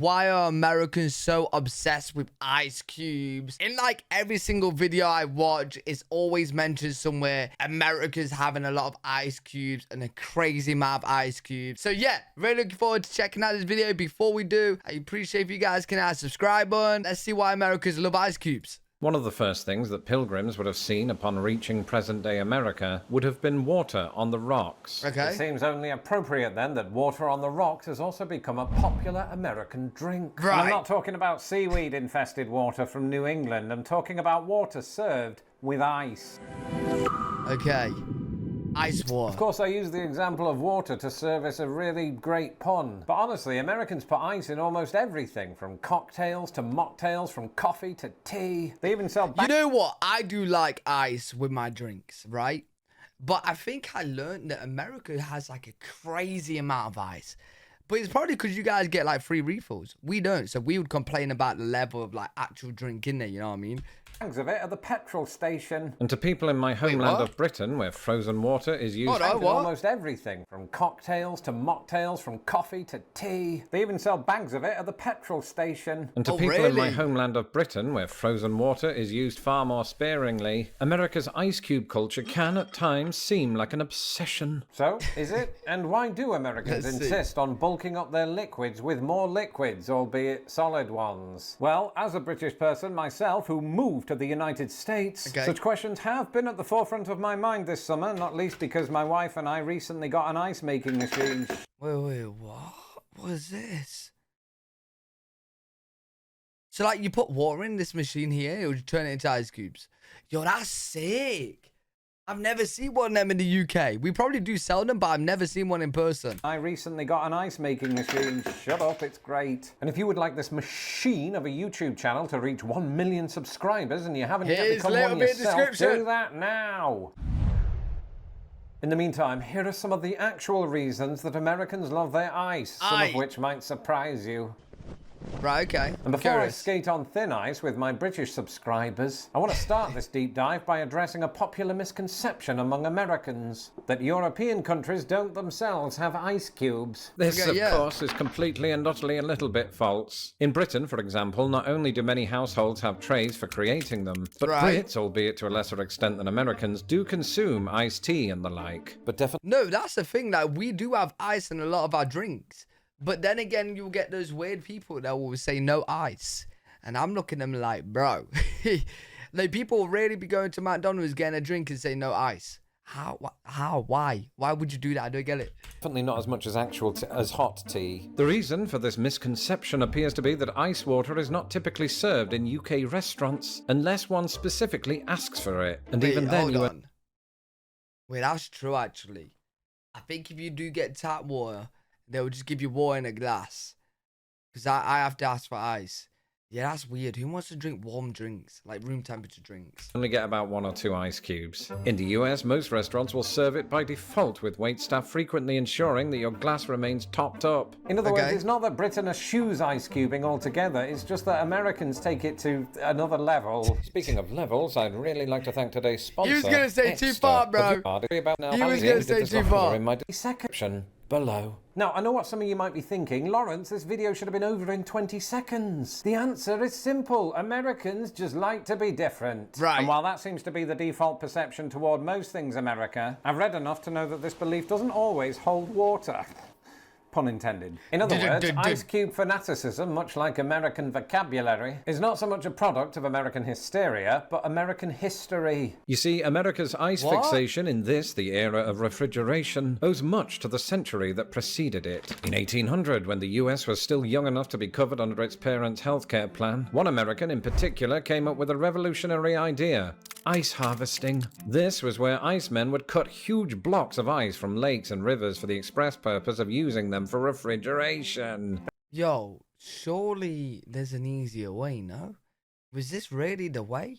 Why are Americans so obsessed with ice cubes? In like every single video I watch, it's always mentioned somewhere America's having a lot of ice cubes and a crazy amount of ice cubes. So yeah, really looking forward to checking out this video. Before we do, I appreciate if you guys can hit the subscribe button. Let's see why Americans love ice cubes. One of the first things that pilgrims would have seen upon reaching present-day America would have been water on the rocks. Okay. It seems only appropriate then that water on the rocks has also become a popular American drink. Right. And I'm not talking about seaweed-infested water from New England. I'm talking about water served with ice. Okay. Ice water. Of course, I use the example of water to service a really great pun. But honestly, Americans put ice in almost everything, from cocktails to mocktails, from coffee to tea. They even sell... You know what? I do like ice with my drinks, right? But I think I learned that America has like a crazy amount of ice. But it's probably because you guys get like free refills. We don't. So we would complain about the level of like actual drink in there, you know what I mean? Bags of it at the petrol station. And to people in my homeland of Britain, where frozen water is used in almost everything, from cocktails to mocktails, from coffee to tea. They even sell bags of it at the petrol station. And to people in my homeland of Britain, where frozen water is used far more sparingly, America's ice cube culture can at times seem like an obsession. So, is it? And why do Americans insist on bulking up their liquids with more liquids, albeit solid ones? Well, as a British person myself who moved to the United States, such questions have been at the forefront of my mind this summer, not least because my wife and I recently got an ice making machine. Wait, what? What is this? So like you put water in this machine here, it would turn it into ice cubes. Yo, that's sick. I've never seen one of them in the UK. We probably do sell them, but I've never seen one in person. I recently got an ice making machine. Shut up, it's great. And if you would like this machine of a YouTube channel to reach 1 million subscribers and you haven't yet become one yourself, do that now. In the meantime, here are some of the actual reasons that Americans love their ice, some of which might surprise you. Right, okay. And before I skate on thin ice with my British subscribers, I want to start this deep dive by addressing a popular misconception among Americans, that European countries don't themselves have ice cubes. This, of course, is completely and utterly a little bit false. In Britain, for example, not only do many households have trays for creating them, but Brits, albeit to a lesser extent than Americans, do consume iced tea and the like. But definitely... No, that's the thing, that we do have ice in a lot of our drinks. But then again, you'll get those weird people that will say no ice. And I'm looking at them like, bro. Like, people will really be going to McDonald's getting a drink and say no ice. How? Why? Why would you do that? I don't get it. Definitely not as much as as hot tea. The reason for this misconception appears to be that ice water is not typically served in UK restaurants unless one specifically asks for it. And even then hold on. Wait, that's true, actually. I think if you do get tap water, they'll just give you water in a glass. Because I have to ask for ice. Yeah, that's weird. Who wants to drink warm drinks? Like room temperature drinks? Only get about 1 or 2 ice cubes. In the US, most restaurants will serve it by default, with waitstaff frequently ensuring that your glass remains topped up. In other words, it's not that Britain eschews ice cubing altogether, it's just that Americans take it to another level. Speaking of levels, I'd really like to thank today's sponsor. You was going to say too far, bro. You was going to say too far. In my section below. Now, I know what some of you might be thinking. Lawrence, this video should have been over in 20 seconds. The answer is simple. Americans just like to be different. Right. And while that seems to be the default perception toward most things America, I've read enough to know that this belief doesn't always hold water. Pun intended. In other words, ice cube fanaticism, much like American vocabulary, is not so much a product of American hysteria, but American history. You see, America's ice fixation in this, the era of refrigeration, owes much to the century that preceded it. In 1800, when the US was still young enough to be covered under its parents' healthcare plan, one American in particular came up with a revolutionary idea: ice harvesting. This was where icemen would cut huge blocks of ice from lakes and rivers for the express purpose of using them for refrigeration. Yo, surely there's an easier way, no? Was this really the way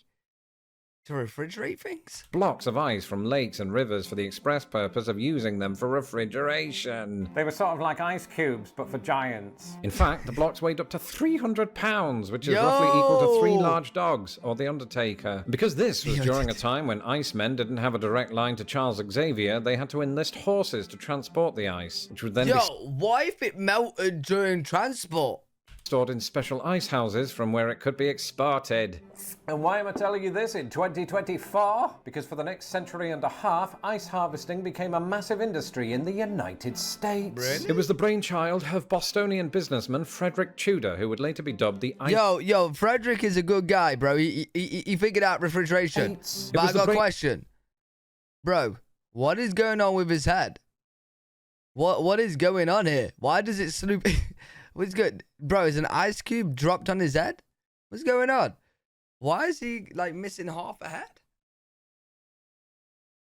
to refrigerate things? Blocks of ice from lakes and rivers for the express purpose of using them for refrigeration. They were sort of like ice cubes, but for giants. In fact, the blocks weighed up to 300 pounds, which is roughly equal to 3 large dogs, or the Undertaker. Because this was during a time when icemen didn't have a direct line to Charles Xavier, they had to enlist horses to transport the ice, which would then what if it melted during transport? stored in special ice houses from where it could be exported. And why am I telling you this in 2024? Because for the next century and a half, ice harvesting became a massive industry in the United States. Really? It was the brainchild of Bostonian businessman Frederick Tudor, who would later be dubbed the ice... Yo, Frederick is a good guy, bro. He figured out refrigeration. But I got a question. Bro, what is going on with his head? What is going on here? Why does it sloop? What's good, bro? Is an ice cube dropped on his head? What's going on? Why is he like missing half a head?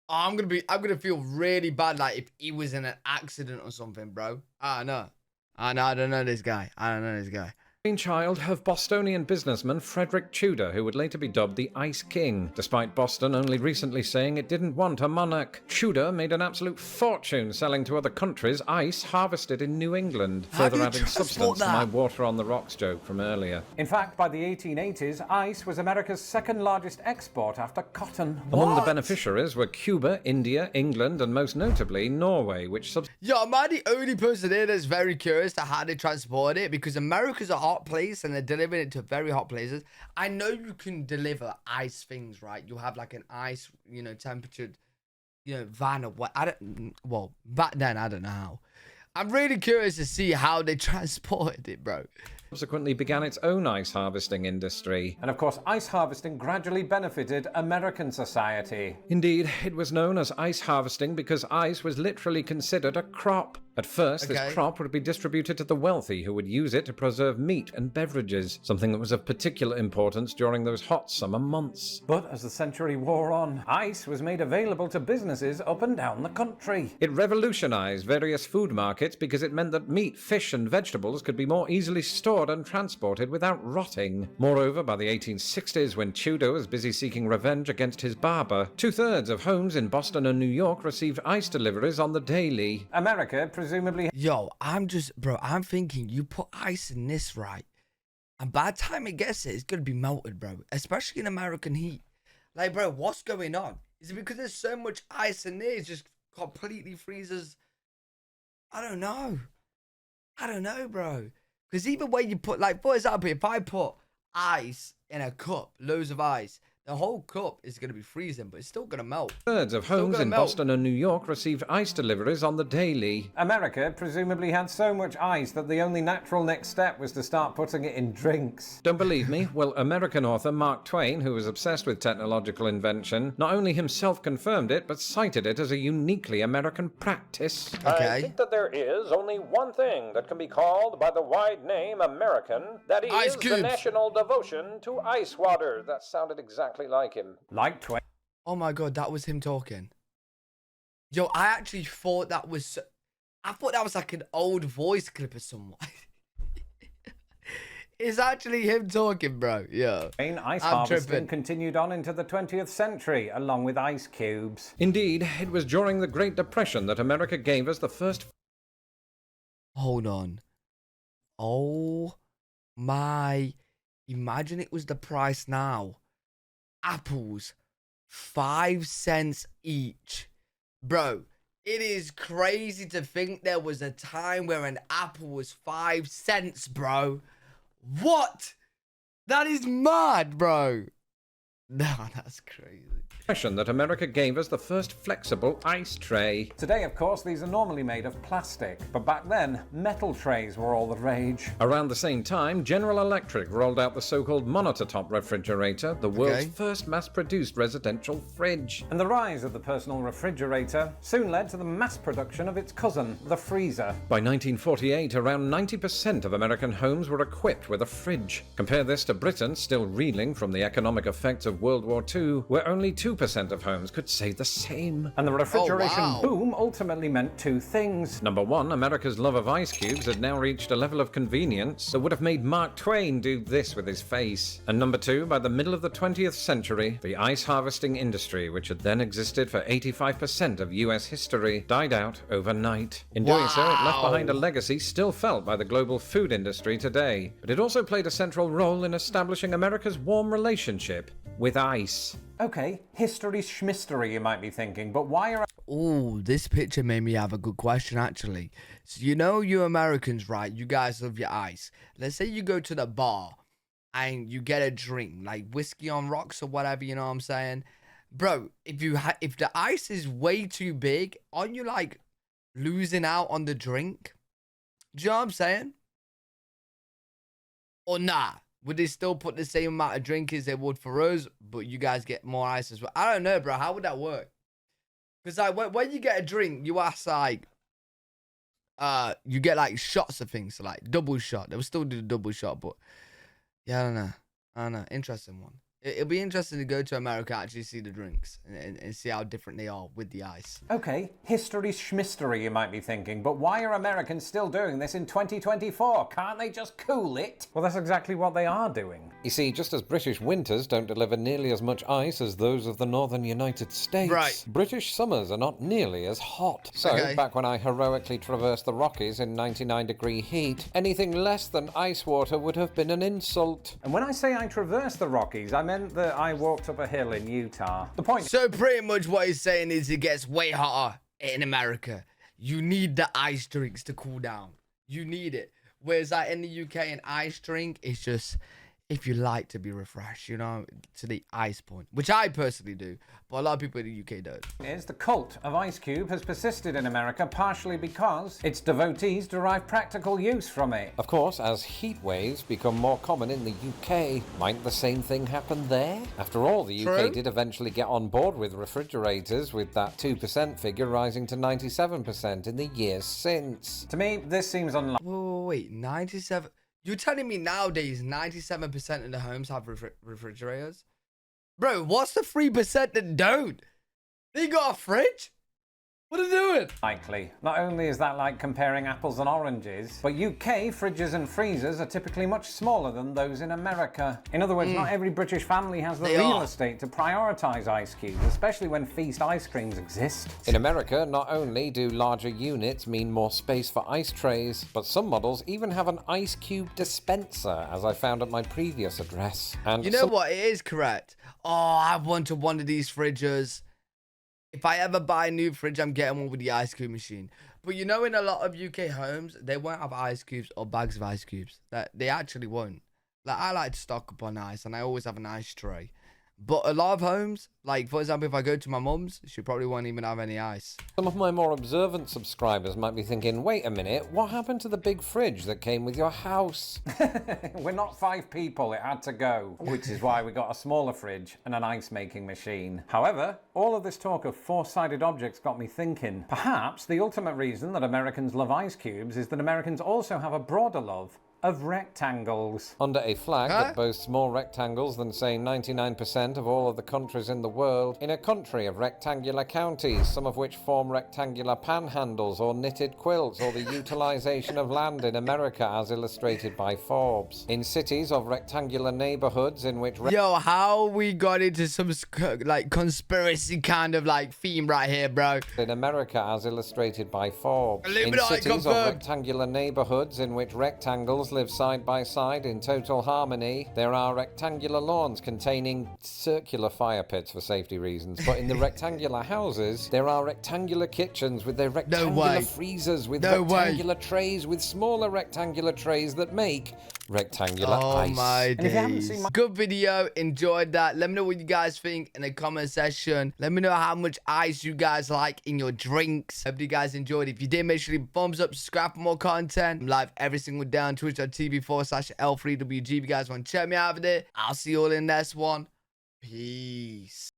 Oh, I'm gonna feel really bad, like if he was in an accident or something, bro. I don't know this guy. Brainchild of Bostonian businessman Frederick Tudor, who would later be dubbed the Ice King, despite Boston only recently saying it didn't want a monarch. Tudor made an absolute fortune selling to other countries ice harvested in New England, further adding substance to my water on the rocks joke from earlier. In fact, by the 1880s, ice was America's second largest export after cotton. Among the beneficiaries were Cuba, India, England, and most notably Norway, which Yo, am I the only person here that's very curious to how they transport it? Because America's a hot place and they're delivering it to very hot places. I know you can deliver ice things, right? You have like an ice, temperatured, van or what. Well, back then, I don't know how. I'm really curious to see how they transported it, bro. Subsequently began its own ice harvesting industry. And of course, ice harvesting gradually benefited American society. Indeed, it was known as ice harvesting because ice was literally considered a crop. At first, this crop would be distributed to the wealthy who would use it to preserve meat and beverages, something that was of particular importance during those hot summer months. But as the century wore on, ice was made available to businesses up and down the country. It revolutionized various food markets because it meant that meat, fish, and vegetables could be more easily stored and transported without rotting. Moreover, by the 1860s, when Tudor was busy seeking revenge against his barber, 2/3 of homes in Boston and New York received ice deliveries on the daily. America presumably... Yo, I'm thinking you put ice in this, right? And by the time it gets it's gonna be melted, bro. Especially in American heat. Like, bro, what's going on? Is it because there's so much ice in there, it just completely freezes? I don't know, bro. Because even when you put, like, for example, if I put ice in a cup, loads of ice, the whole cup is going to be freezing, but it's still going to melt. 2/3 of homes in Boston and New York received ice deliveries on the daily. America presumably had so much ice that the only natural next step was to start putting it in drinks. Don't believe me? Well, American author Mark Twain, who was obsessed with technological invention, not only himself confirmed it, but cited it as a uniquely American practice. Okay. I think that there is only one thing that can be called by the wide name American, that is the national devotion to ice water. That sounded exactly like him. Like Twain. Oh my god, that was him talking. Yo, I actually thought that was... I thought that was like an old voice clip of someone. It's actually him talking, bro. Yeah. Ice harvesting continued on into the 20th century, along with ice cubes. Indeed, it was during the Great Depression that America gave us the first... Hold on. Oh my... Imagine it was the price now. Apples, 5 cents each. Bro, it is crazy to think there was a time where an apple was 5 cents, bro. What? That is mad, bro. No, that's crazy. That America gave us the first flexible ice tray. Today, of course, these are normally made of plastic, but back then, metal trays were all the rage. Around the same time, General Electric rolled out the so-called monitor-top refrigerator, the world's first mass-produced residential fridge. And the rise of the personal refrigerator soon led to the mass production of its cousin, the freezer. By 1948, around 90% of American homes were equipped with a fridge. Compare this to Britain, still reeling from the economic effects of World War II, where only 2% of homes could say the same. And the refrigeration boom ultimately meant two things. Number one, America's love of ice cubes had now reached a level of convenience that would have made Mark Twain do this with his face. And number two, by the middle of the 20th century, the ice harvesting industry, which had then existed for 85% of US history, died out overnight. In doing so, it left behind a legacy still felt by the global food industry today. But it also played a central role in establishing America's warm relationship with ice. Okay, history schmistery, you might be thinking, but why are... Oh, this picture made me have a good question, actually. So, you know, you Americans, right? You guys love your ice. Let's say you go to the bar and you get a drink, like whiskey on rocks or whatever, you know what I'm saying? Bro, if the ice is way too big, aren't you, like, losing out on the drink? Do you know what I'm saying? Or nah? Would they still put the same amount of drink as they would for us, but you guys get more ice as well? I don't know, bro. How would that work? Because, like, when you get a drink, you ask, like, you get, like, shots of things. So, like, double shot. They will still do the double shot, but, yeah, I don't know. Interesting one. It'll be interesting to go to America, actually see the drinks and see how different they are with the ice. Okay, history schmistery, you might be thinking, but why are Americans still doing this in 2024? Can't they just cool it? Well, that's exactly what they are doing. You see, just as British winters don't deliver nearly as much ice as those of the northern United States, right, British summers are not nearly as hot. So, back when I heroically traversed the Rockies in 99-degree heat, anything less than ice water would have been an insult. And when I say I traversed the Rockies, I meant that I walked up a hill in Utah. The point... So pretty much what he's saying is it gets way hotter in America. You need the ice drinks to cool down. You need it. Whereas like in the UK, an ice drink is just if you like to be refreshed, you know, to the ice point, which I personally do, but a lot of people in the UK don't. The cult of Ice Cube has persisted in America partially because its devotees derive practical use from it. Of course, as heat waves become more common in the UK, might the same thing happen there? After all, the UK did eventually get on board with refrigerators, with that 2% figure rising to 97% in the years since. To me, this seems unlikely. Wait, 97? You're telling me nowadays 97% of the homes have refrigerators? Bro, what's the 3% that don't? They got a fridge? What are they doing? Likely. Not only is that like comparing apples and oranges, but UK fridges and freezers are typically much smaller than those in America. In other words, not every British family has the real estate to prioritise ice cubes, especially when feast ice creams exist. In America, not only do larger units mean more space for ice trays, but some models even have an ice cube dispenser, as I found at my previous address. And you know what? It is correct. Oh, I wanted one of these fridges. If I ever buy a new fridge, I'm getting one with the ice cube machine. But you know, in a lot of UK homes, they won't have ice cubes or bags of ice cubes. That they actually won't. Like, I like to stock up on ice, and I always have an ice tray. But a lot of homes, like, for example, if I go to my mum's, she probably won't even have any ice. Some of my more observant subscribers might be thinking, wait a minute, what happened to the big fridge that came with your house? We're not 5 people, it had to go. Which is why we got a smaller fridge and an ice-making machine. However, all of this talk of 4-sided objects got me thinking. Perhaps the ultimate reason that Americans love ice cubes is that Americans also have a broader love of rectangles. Under a flag that boasts more rectangles than, say, 99% of all of the countries in the world, in a country of rectangular counties, some of which form rectangular panhandles or knitted quilts, or the utilization of land in America as illustrated by Forbes. In cities of rectangular neighborhoods in which... Yo, how we got into some, like, conspiracy kind of, like, theme right here, bro. In America as illustrated by Forbes. In cities of rectangular neighborhoods in which rectangles live side by side in total harmony, there are rectangular lawns containing circular fire pits for safety reasons, but in the rectangular houses there are rectangular kitchens with their rectangular freezers with rectangular trays with smaller rectangular trays that make rectangular ice. Oh my days. Good video, enjoyed that. Let me know what you guys think in the comment section. Let me know how much ice you guys like in your drinks. Hope you guys enjoyed. If you did, make sure you thumbs up, subscribe for more content. I'm live every single day on twitch.tv/L3WG. If you guys want to check me out over there, I'll see you all in the next one. Peace.